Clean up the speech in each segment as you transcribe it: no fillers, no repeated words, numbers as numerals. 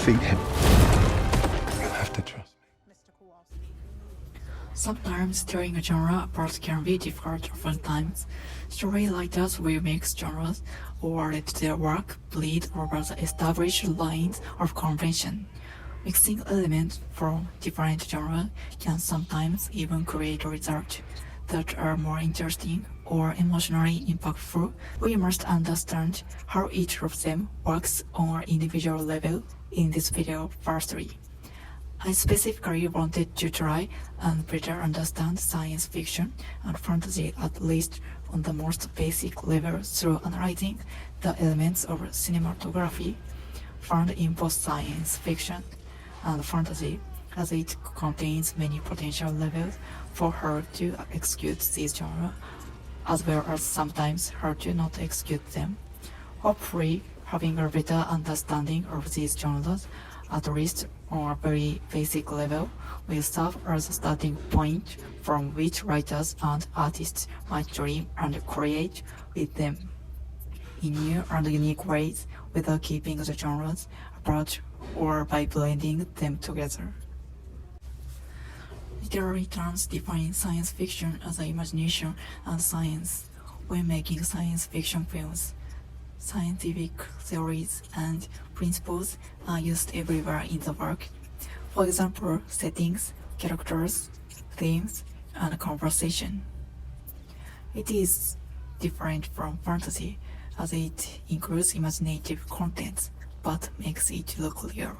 defeat him. You have to trust me. Sometimes steering a genre apart can be difficult. Oftentimes, story writers will mix genres or let their work bleed over the established lines of convention. Mixing elements from different genres can sometimes even create results that are more interesting or emotionally impactful. We must understand how each of them works on an individual level in this video. Firstly, I specifically wanted to try and better understand science fiction and fantasy, at least on the most basic level, through analyzing the elements of cinematography found in both science fiction and fantasy, as it contains many potential levels for her to execute these genres, as well as sometimes her to not execute them. Hopefully, having a better understanding of these genres, at least on a very basic level, will serve as a starting point from which writers and artists might dream and create with them in new and unique ways without keeping the genres apart or by blending them together. Literary terms define science fiction as imagination and science. When making science fiction films, scientific theories and principles are used everywhere in the work. For example, settings, characters, themes, and conversation. It is different from fantasy, as it includes imaginative contents, but makes it look real.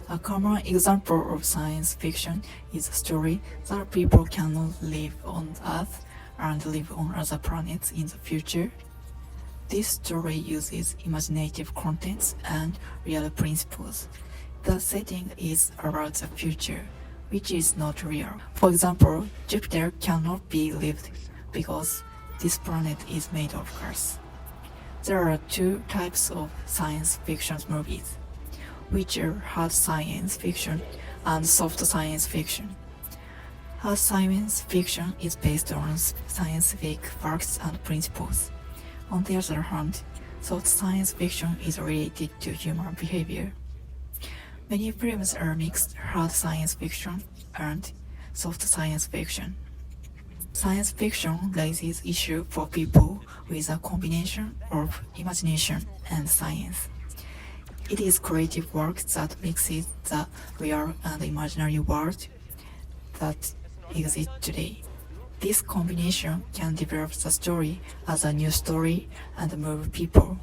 A common example of science fiction is a story that people cannot live on Earth and live on other planets in the future. This story uses imaginative contents and real principles. The setting is about the future, which is not real. For example, Jupiter cannot be lived because this planet is made of gas. There are two types of science fiction movies, which are hard science fiction and soft science fiction. Hard science fiction is based on scientific facts and principles. On the other hand, soft science fiction is related to human behavior. Many films are mixed hard science fiction and soft science fiction. Science fiction raises issues for people with a combination of imagination and science. It is creative work that mixes the real and imaginary world that exists today. This combination can develop the story as a new story and move people.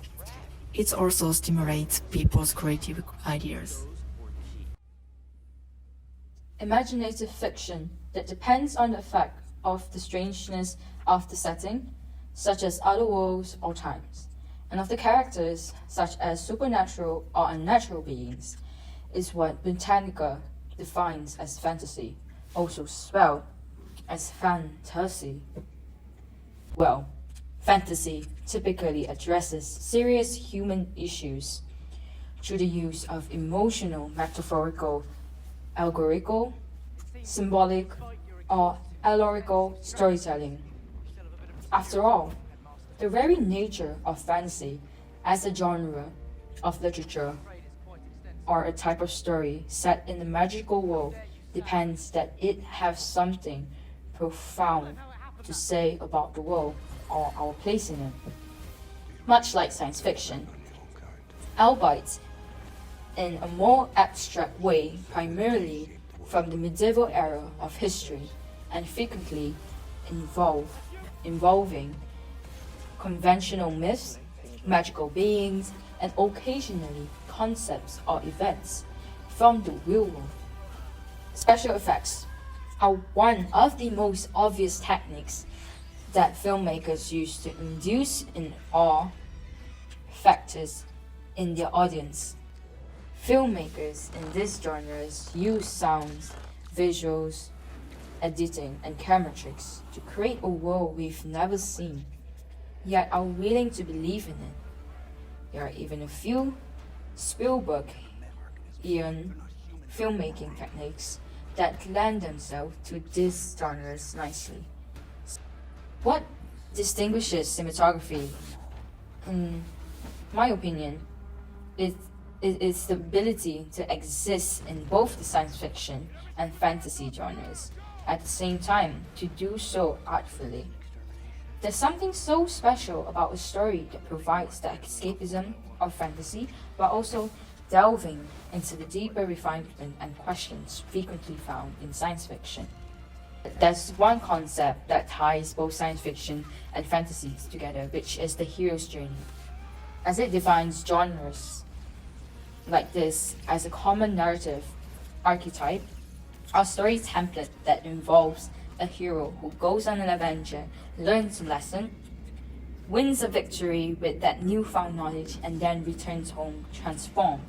It also stimulates people's creative ideas. Imaginative fiction that depends on the effect of the strangeness of the setting, such as other worlds or times, and of the characters, such as supernatural or unnatural beings, is what Britannica defines as fantasy, also spelled as fantasy. Well, fantasy typically addresses serious human issues through the use of emotional, metaphorical, allegorical, symbolic, or allegorical storytelling. After all, the very nature of fantasy as a genre of literature or a type of story set in a magical world depends that it have something profound to say about the world or our place in it. Much like science fiction, albeit in a more abstract way, primarily from the medieval era of history, and frequently involving conventional myths, magical beings, and occasionally concepts or events from the real world. Special effects are one of the most obvious techniques that filmmakers use to induce an awe factors in their audience. Filmmakers in these genres use sounds, visuals, editing, and camera tricks to create a world we've never seen, yet are willing to believe in it. There are even a few Spielberg-ian filmmaking techniques that lend themselves to these genres nicely. What distinguishes cinematography, in my opinion, is it is the ability to exist in both the science fiction and fantasy genres at the same time, to do so artfully. There's something so special about a story that provides the escapism of fantasy, but also delving into the deeper refinement and questions frequently found in science fiction. There's one concept that ties both science fiction and fantasy together, which is the hero's journey, as it defines genres like this as a common narrative archetype, a story template that involves a hero who goes on an adventure, learns a lesson, wins a victory with that newfound knowledge, and then returns home transformed.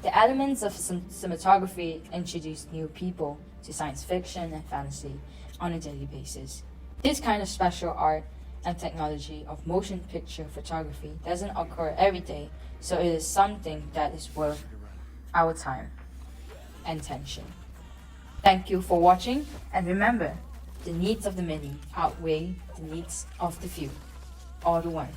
The elements of cinematography introduce new people to science fiction and fantasy on a daily basis. This kind of special art and technology of motion picture photography doesn't occur every day, so it is something that is worth our time and attention. Thank you for watching, and remember, the needs of the many outweigh the needs of the few. All the one.